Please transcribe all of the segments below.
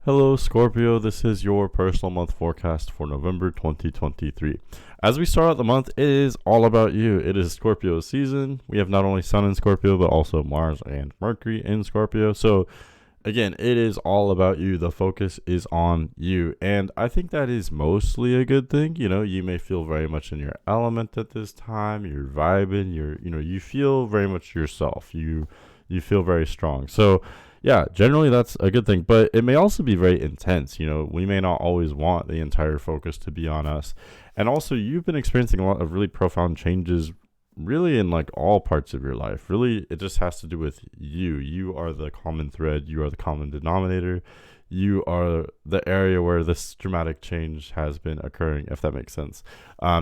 Hello, Scorpio. This is your personal month forecast for November 2023. As we start out the month, it is all about you. It is Scorpio season. We have not only Sun in Scorpio, but also Mars and Mercury in Scorpio. So, again, it is all about you. The focus is on you. And I think that is mostly a good thing. You know, you may feel very much in your element at this time. You're vibing. You feel very much yourself. You feel very strong. So, yeah, generally that's a good thing, but it may also be very intense. You know, we may not always want the entire focus to be on us. And also, you've been experiencing a lot of really profound changes, really, in like all parts of your life. Really, it just has to do with you. You are the common thread, you are the common denominator. You are the area where this dramatic change has been occurring, if that makes sense.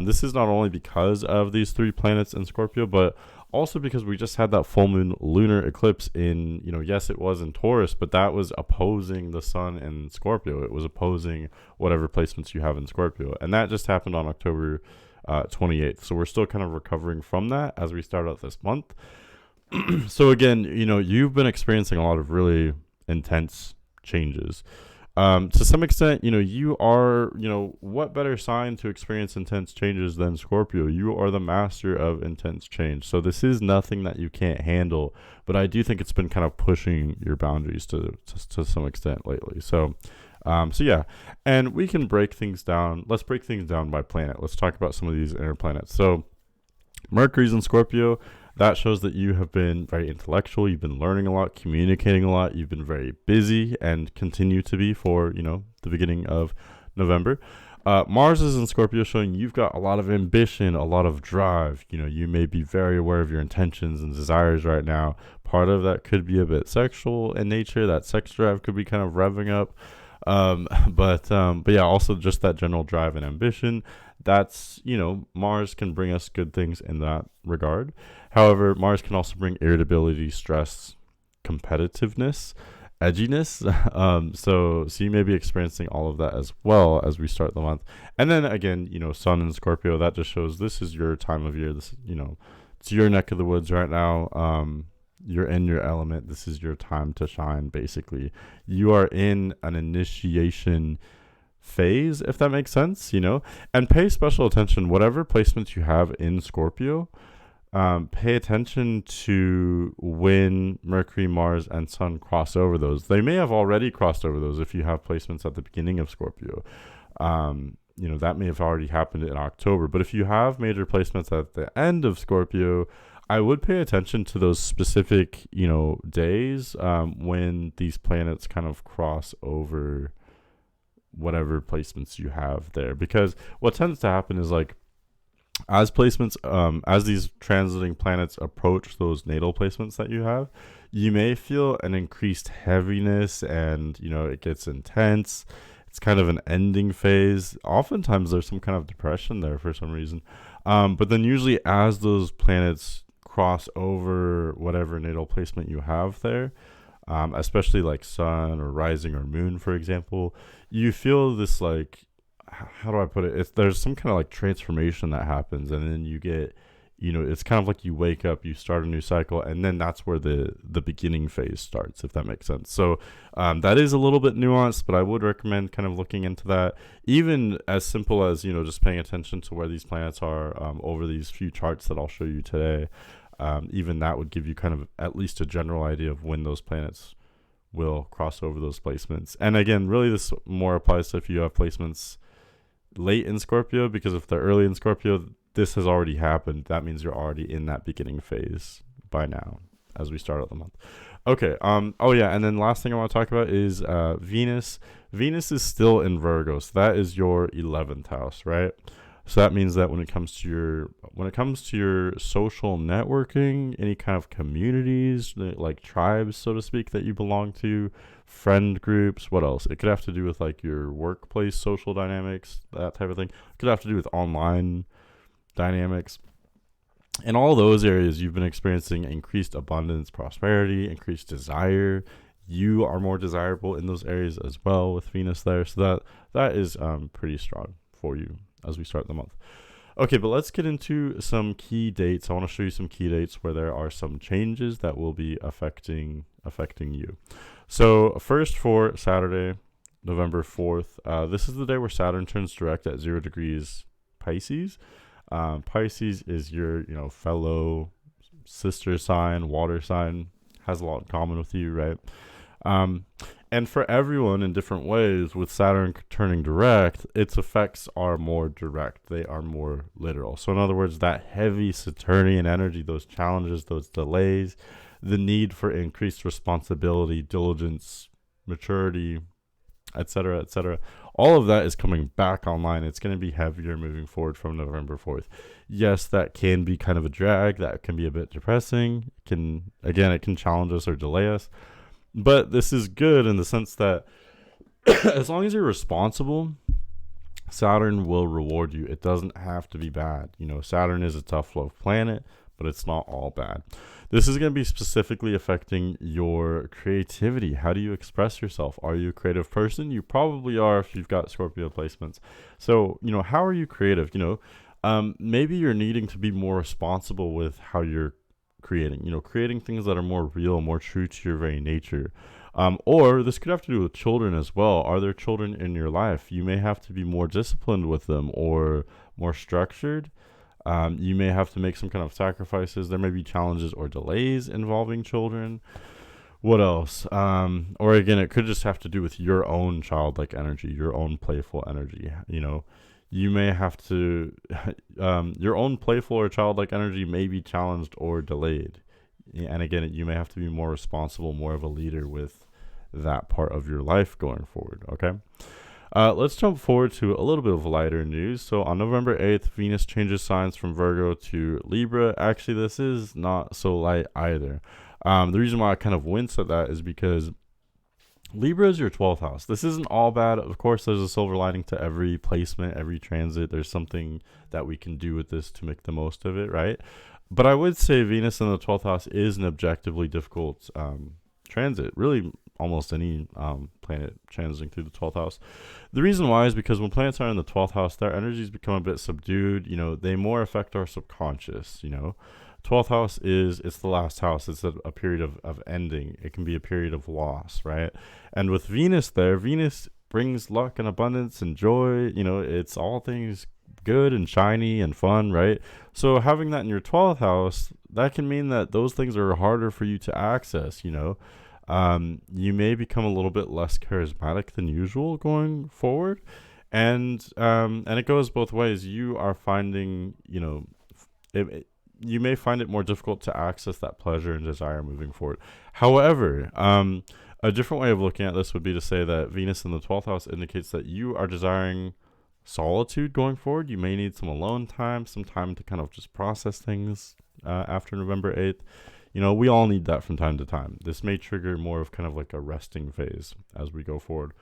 This is not only because of these three planets in Scorpio, but also because we just had that full moon lunar eclipse in, yes, it was in Taurus, but that was opposing the sun in Scorpio. It was opposing whatever placements you have in Scorpio. And that just happened on October 28th. So we're still kind of recovering from that as we start out this month. So again, you've been experiencing a lot of really intense changes. To some extent, you are, what better sign to experience intense changes than Scorpio? You are the master of intense change. So this is nothing that you can't handle, but I do think it's been kind of pushing your boundaries to some extent lately. So yeah, and we can break things down. Let's break things down by planet. Let's talk about some of these inner planets. So Mercury's in Scorpio. That shows that you have been very intellectual. You've been learning a lot, communicating a lot. You've been very busy and continue to be for, the beginning of November. Mars is in Scorpio, showing you've got a lot of ambition, a lot of drive. You may be very aware of your intentions and desires right now. Part of that could be a bit sexual in nature. That sex drive could be kind of revving up. But yeah, also just that general drive and ambition. That's, Mars can bring us good things in that regard. However, Mars can also bring irritability, stress, competitiveness, edginess. So you may be experiencing all of that as well as we start the month. And then again, Sun in Scorpio, that just shows this is your time of year. This, it's your neck of the woods right now. You're in your element. This is your time to shine, basically. You are in an initiation phase, if that makes sense, and pay special attention. Whatever placements you have in Scorpio, pay attention to when Mercury, Mars, and Sun cross over those. They may have already crossed over those if you have placements at the beginning of Scorpio. That may have already happened in October. But if you have major placements at the end of Scorpio, I would pay attention to those specific, days when these planets kind of cross over whatever placements you have there. Because what tends to happen is like, as placements, as these transiting planets approach those natal placements that you have, you may feel an increased heaviness and, it gets intense. It's kind of an ending phase. Oftentimes there's some kind of depression there for some reason. But then usually as those planets cross over whatever natal placement you have there, especially like sun or rising or moon, for example, you feel this like, how do I put it? There's some kind of like transformation that happens, and then you get, it's kind of like you wake up, you start a new cycle, and then that's where the beginning phase starts, if that makes sense. So that is a little bit nuanced, but I would recommend kind of looking into that, even as simple as, just paying attention to where these planets are over these few charts that I'll show you today. Even that would give you kind of at least a general idea of when those planets will cross over those placements. And again, really this more applies to if you have placements late in Scorpio, because if they're early in Scorpio, this has already happened. That means you're already in that beginning phase by now as we start out the month. Okay. Oh yeah. And then last thing I want to talk about is Venus. Venus is still in Virgo. So that is your 11th house, right? So that means that when it comes to your social networking, any kind of communities, like tribes, so to speak, that you belong to, friend groups, what else? It could have to do with like your workplace social dynamics, that type of thing. It could have to do with online dynamics. In all those areas, you've been experiencing increased abundance, prosperity, increased desire. You are more desirable in those areas as well with Venus there. So that is pretty strong for you as we start the month. Okay, but let's get into some key dates. I want to show you some key dates where there are some changes that will be affecting you. So first for Saturday, November 4th. This is the day where Saturn turns direct at 0 degrees Pisces. Pisces is your, fellow sister sign, water sign, has a lot in common with you, right? Um, and for everyone in different ways, with Saturn turning direct, its effects are more direct. They are more literal. So, in other words, that heavy Saturnian energy, those challenges, those delays, the need for increased responsibility, diligence, maturity, etc., all of that is coming back online. It's going to be heavier moving forward from November 4th. Yes, that can be kind of a drag. That can be a bit depressing. It can challenge us or delay us. But this is good in the sense that as long as you're responsible, Saturn will reward you. It doesn't have to be bad. Saturn is a tough love planet, but it's not all bad. This is going to be specifically affecting your creativity. How do you express yourself? Are you a creative person? You probably are if you've got Scorpio placements. So, how are you creative? Maybe you're needing to be more responsible with how you're creating things that are more real, more true to your very nature. Or this could have to do with children as well. Are there children in your life? You may have to be more disciplined with them or more structured. You may have to make some kind of sacrifices. There may be challenges or delays involving children. What else? Or again, it could just have to do with your own childlike energy, your own playful energy. You may have to, your own playful or childlike energy may be challenged or delayed. And again, you may have to be more responsible, more of a leader with that part of your life going forward. Okay. Let's jump forward to a little bit of lighter news. So on November 8th, Venus changes signs from Virgo to Libra. Actually, this is not so light either. The reason why I kind of wince at that is because Libra is your 12th house. This isn't all bad. Of course, there's a silver lining to every placement, every transit. There's something that we can do with this to make the most of it, right? But I would say Venus in the 12th house is an objectively difficult transit. Really, almost any planet transiting through the 12th house. The reason why is because when planets are in the 12th house, their energies become a bit subdued. They more affect our subconscious. 12th house it's the last house. It's a period of ending. It can be a period of loss, right? And with Venus there, Venus brings luck and abundance and joy. It's all things good and shiny and fun, right? So having that in your 12th house, that can mean that those things are harder for you to access. You may become a little bit less charismatic than usual going forward, and it goes both ways. You are finding, you may find it more difficult to access that pleasure and desire moving forward. However, a different way of looking at this would be to say that Venus in the 12th house indicates that you are desiring solitude going forward. You may need some alone time, some time to kind of just process things after November 8th. We all need that from time to time. This may trigger more of kind of like a resting phase as we go forward.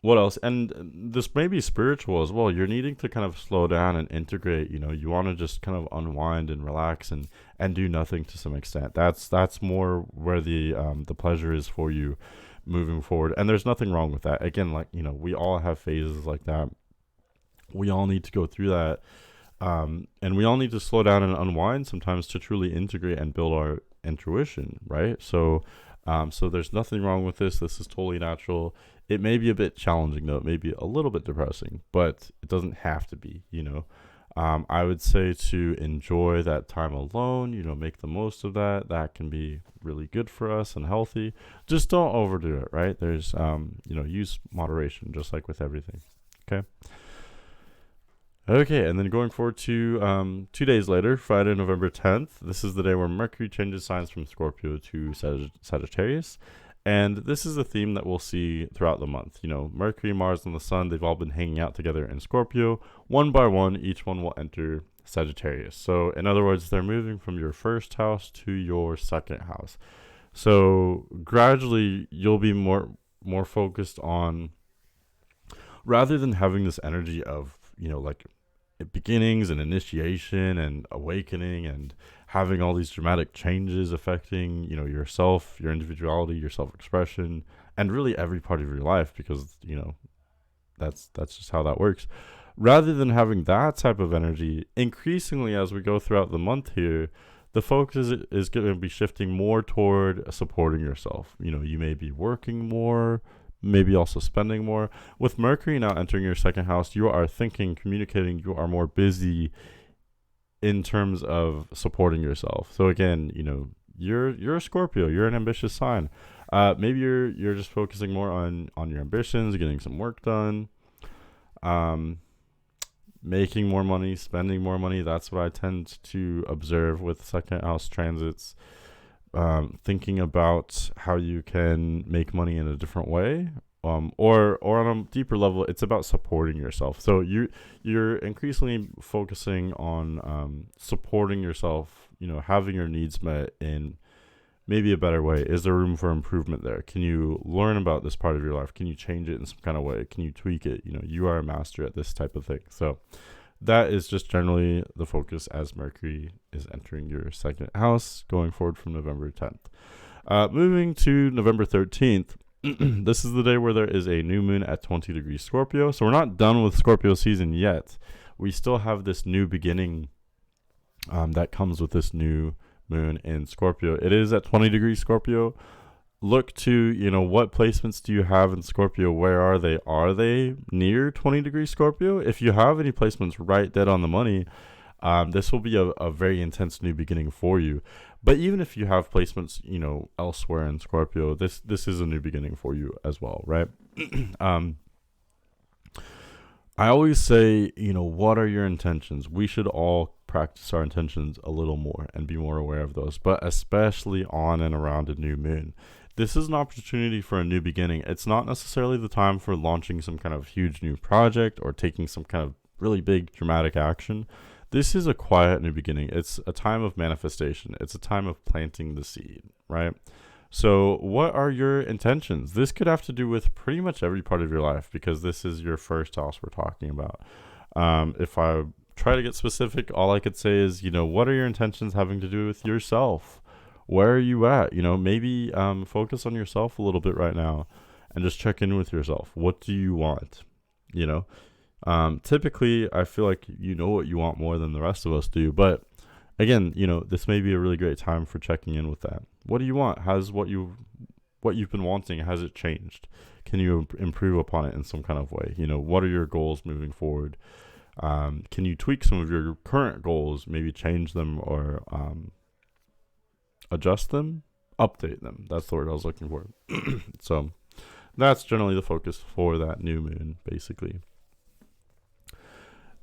What else? And this may be spiritual as well. You're needing to kind of slow down and integrate. You want to just kind of unwind and relax and do nothing to some extent. That's more where the pleasure is for you moving forward. And there's nothing wrong with that. Again, we all have phases like that. We all need to go through that. And we all need to slow down and unwind sometimes to truly integrate and build our intuition, right? So there's nothing wrong with this. This is totally natural. It may be a bit challenging, though. It may be a little bit depressing, but it doesn't have to be, I would say to enjoy that time alone, make the most of that. That can be really good for us and healthy. Just don't overdo it, right? There's, use moderation, just like with everything. Okay, and then going forward to 2 days later, Friday, November 10th, this is the day where Mercury changes signs from Scorpio to Sagittarius. And this is a theme that we'll see throughout the month. Mercury, Mars, and the Sun, they've all been hanging out together in Scorpio. One by one, each one will enter Sagittarius. So, in other words, they're moving from your first house to your second house. So, gradually, you'll be more focused on, rather than having this energy of, beginnings and initiation and awakening and having all these dramatic changes affecting, yourself, your individuality, your self-expression, and really every part of your life, because, that's just how that works. Rather than having that type of energy, increasingly as we go throughout the month here, the focus is going to be shifting more toward supporting yourself. You may be working more, maybe also spending more. With Mercury now entering your second house, you are thinking, communicating, you are more busy in terms of supporting yourself. So again, you're a Scorpio, you're an ambitious sign. Maybe you're just focusing more on your ambitions, getting some work done, making more money, spending more money. That's what I tend to observe with second house transits. Thinking about how you can make money in a different way, or on a deeper level, it's about supporting yourself. So you're increasingly focusing on supporting yourself. Having your needs met in maybe a better way. Is there room for improvement there? Can you learn about this part of your life? Can you change it in some kind of way? Can you tweak it? You are a master at this type of thing. So that is just generally the focus as Mercury is entering your second house going forward from November 10th. Moving to November 13th, this is the day where there is a new moon at 20 degrees Scorpio. So we're not done with Scorpio season yet. We still have this new beginning that comes with this new moon in Scorpio. It is at 20 degrees Scorpio. Look to, what placements do you have in Scorpio? Where are they? Are they near 20 degrees Scorpio? If you have any placements right dead on the money, this will be a very intense new beginning for you. But even if you have placements, elsewhere in Scorpio, this is a new beginning for you as well, right? I always say, what are your intentions? We should all practice our intentions a little more and be more aware of those, but especially on and around a new moon. This is an opportunity for a new beginning. It's not necessarily the time for launching some kind of huge new project or taking some kind of really big dramatic action. This is a quiet new beginning. It's a time of manifestation. It's a time of planting the seed, right? So what are your intentions? This could have to do with pretty much every part of your life because this is your first house we're talking about. If I try to get specific, all I could say is, what are your intentions having to do with yourself? Where are you at? Maybe focus on yourself a little bit right now and just check in with yourself. What do you want? Typically, I feel like you know what you want more than the rest of us do. But again, this may be a really great time for checking in with that. What do you want? Has what you've been wanting, has it changed? Can you improve upon it in some kind of way? What are your goals moving forward? Can you tweak some of your current goals, maybe change them or adjust them, update them? That's the word I was looking for. So that's generally the focus for that new moon, basically.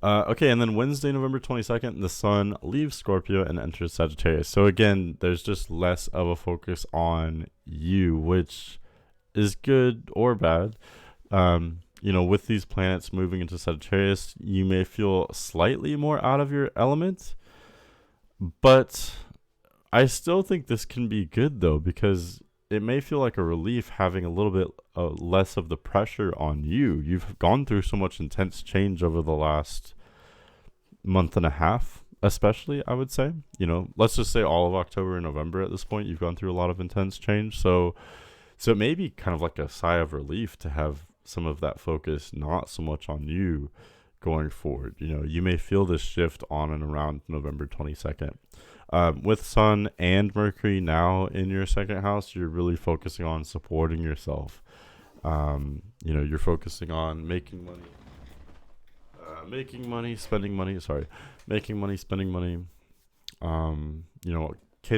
Okay, and then Wednesday, November 22nd, the sun leaves Scorpio and enters Sagittarius. So again, there's just less of a focus on you, which is good or bad. With these planets moving into Sagittarius, you may feel slightly more out of your element, but I still think this can be good though, because it may feel like a relief having a little bit less of the pressure on you. You've gone through so much intense change over the last month and a half, especially, I would say. Let's just say all of October and November at this point, you've gone through a lot of intense change. So it may be kind of like a sigh of relief to have some of that focus not so much on you going forward. You may feel this shift on and around November 22nd. With Sun and Mercury now in your second house, you're really focusing on supporting yourself. You're focusing on making money, spending money. Making money, spending money. Can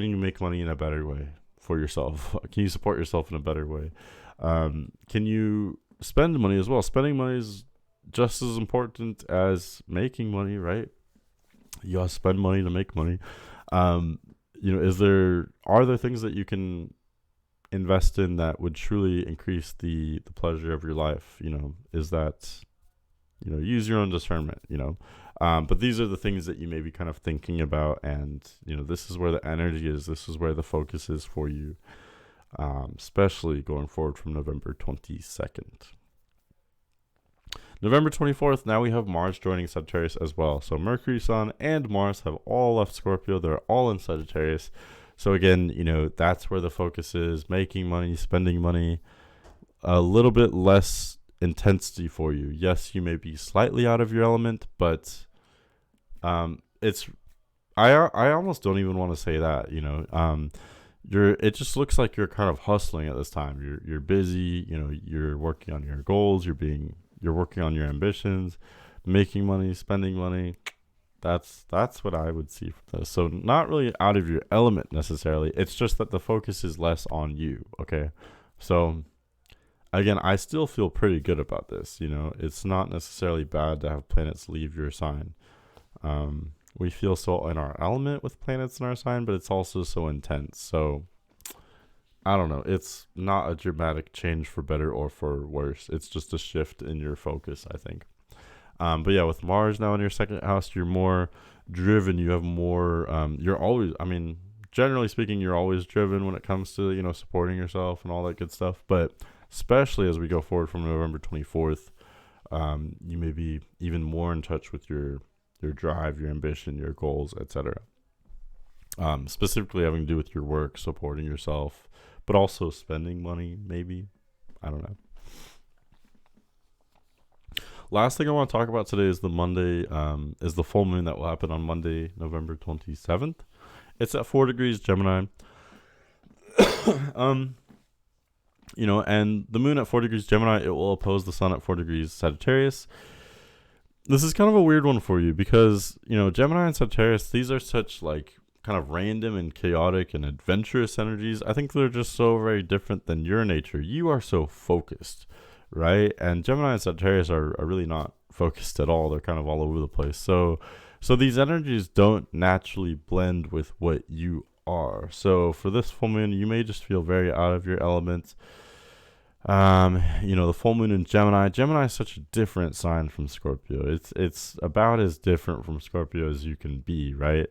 you make money in a better way for yourself? Can you support yourself in a better way? Can you spend money as well? Spending money is just as important as making money, right? You gotta spend money to make money. Are there things that you can invest in that would truly increase the pleasure of your life? Is that, use your own discernment, but these are the things that you may be kind of thinking about. And, this is where the energy is. This is where the focus is for you, especially going forward from November 22nd. November 24th, now we have Mars joining Sagittarius as well. So Mercury, Sun, and Mars have all left Scorpio. They're all in Sagittarius. So again, that's where the focus is. Making money, spending money, a little bit less intensity for you. Yes, you may be slightly out of your element, but it's I almost don't even want to say that, you're it just looks like you're kind of hustling at this time. You're busy, you're working on your goals, you're working on your ambitions, making money, spending money. That's what I would see from this. So not really out of your element necessarily. It's just that the focus is less on you, okay? So again, I still feel pretty good about this, It's not necessarily bad to have planets leave your sign. We feel so in our element with planets in our sign, but it's also so intense. So I don't know. It's not a dramatic change for better or for worse. It's just a shift in your focus, I think. But yeah, with Mars now in your second house, you're more driven. You have more. You're always. I mean, generally speaking, you're always driven when it comes to supporting yourself and all that good stuff. But especially as we go forward from November 24th, you may be even more in touch with your drive, your ambition, your goals, etc. Specifically having to do with your work, supporting yourself, but also spending money, maybe. I don't know. Last thing I want to talk about today is is the full moon that will happen on Monday, November 27th. It's at 4 degrees Gemini. And the moon at 4 degrees Gemini, it will oppose the sun at 4 degrees Sagittarius. This is kind of a weird one for you because, Gemini and Sagittarius, these are such like kind of random and chaotic and adventurous energies. I think they're just so very different than your nature. You are so focused, right? And Gemini and Sagittarius are really not focused at all. They're kind of all over the place. So these energies don't naturally blend with what you are. So for this full moon, you may just feel very out of your element. The full moon in Gemini is such a different sign from Scorpio. It's about as different from Scorpio as you can be, right?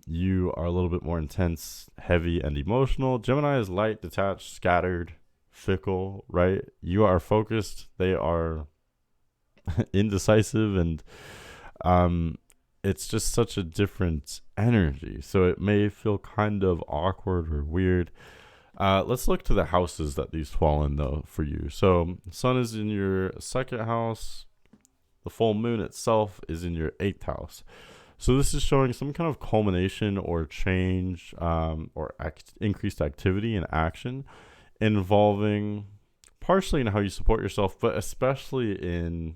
You are a little bit more intense, heavy, and emotional. Gemini is light, detached, scattered, fickle, right? You are focused. They are indecisive, and it's just such a different energy. So it may feel kind of awkward or weird. Let's look to the houses that these fall in, though, for you. So sun is in your second house. The full moon itself is in your 8th house. So this is showing some kind of culmination or change, or increased activity and action involving partially in how you support yourself, but especially in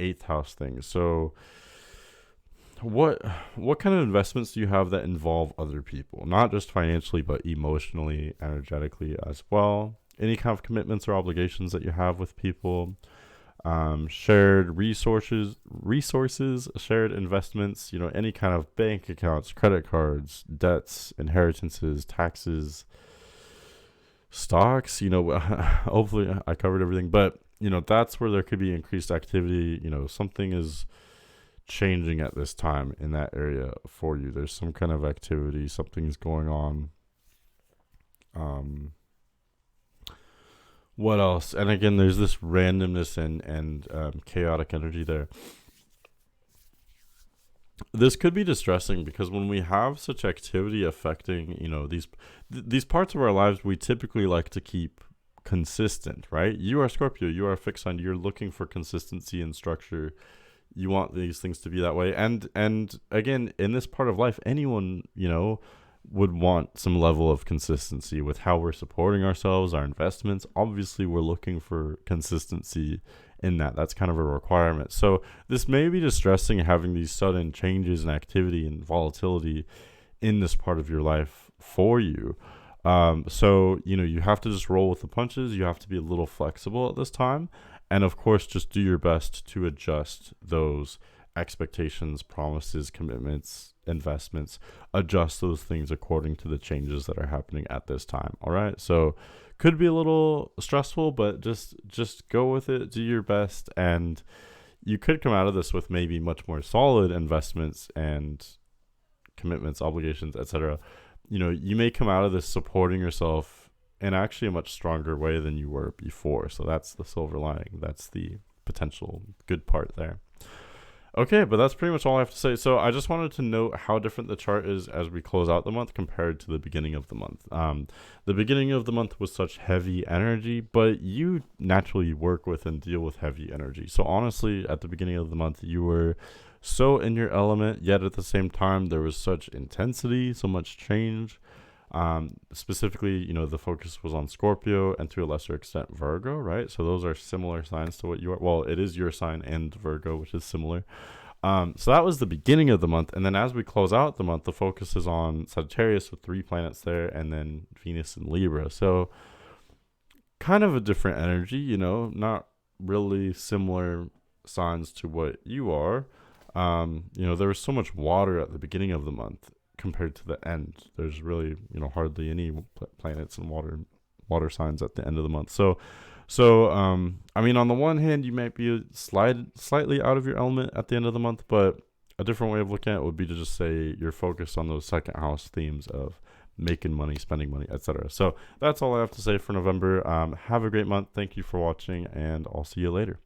8th house things. So what kind of investments do you have that involve other people, not just financially but emotionally, energetically as well? Any kind of commitments or obligations that you have with people, shared resources, shared investments, any kind of bank accounts, credit cards, debts, inheritances, taxes, stocks, hopefully I covered everything, but that's where there could be increased activity. Something is changing at this time in that area for you. There's some kind of activity, something's going on. What else? And again, there's this randomness and chaotic energy there. This could be distressing because when we have such activity affecting, these parts of our lives, we typically like to keep consistent, right? You are Scorpio, you are a fixed sign, you're looking for consistency and structure. You want these things to be that way. And again, in this part of life, anyone, would want some level of consistency with how we're supporting ourselves, our investments. Obviously, we're looking for consistency in that. That's kind of a requirement. So this may be distressing, having these sudden changes in activity and volatility in this part of your life for you. So, you have to just roll with the punches. You have to be a little flexible at this time. And of course, just do your best to adjust those expectations, promises, commitments, investments, adjust those things according to the changes that are happening at this time. All right. So could be a little stressful, but just go with it, do your best. And you could come out of this with maybe much more solid investments and commitments, obligations, etc. You may come out of this supporting yourself in actually a much stronger way than you were before. So that's the silver lining. That's the potential good part there. Okay, but that's pretty much all I have to say. So I just wanted to note how different the chart is as we close out the month compared to the beginning of the month. The beginning of the month was such heavy energy, but you naturally work with and deal with heavy energy. So honestly, at the beginning of the month, you were so in your element, yet at the same time there was such intensity, so much change. Specifically, the focus was on Scorpio and to a lesser extent Virgo, right? So those are similar signs to what you are. Well, it is your sign and Virgo, which is similar. So that was the beginning of the month. And then as we close out the month, the focus is on Sagittarius with 3 planets there and then Venus and Libra. So kind of a different energy, not really similar signs to what you are. There was so much water at the beginning of the month compared to the end. There's really, hardly any planets and water signs at the end of the month. So on the one hand, you might be slightly out of your element at the end of the month, but a different way of looking at it would be to just say you're focused on those second house themes of making money, spending money, etc. So that's all I have to say for November. Have a great month. Thank you for watching, and I'll see you later.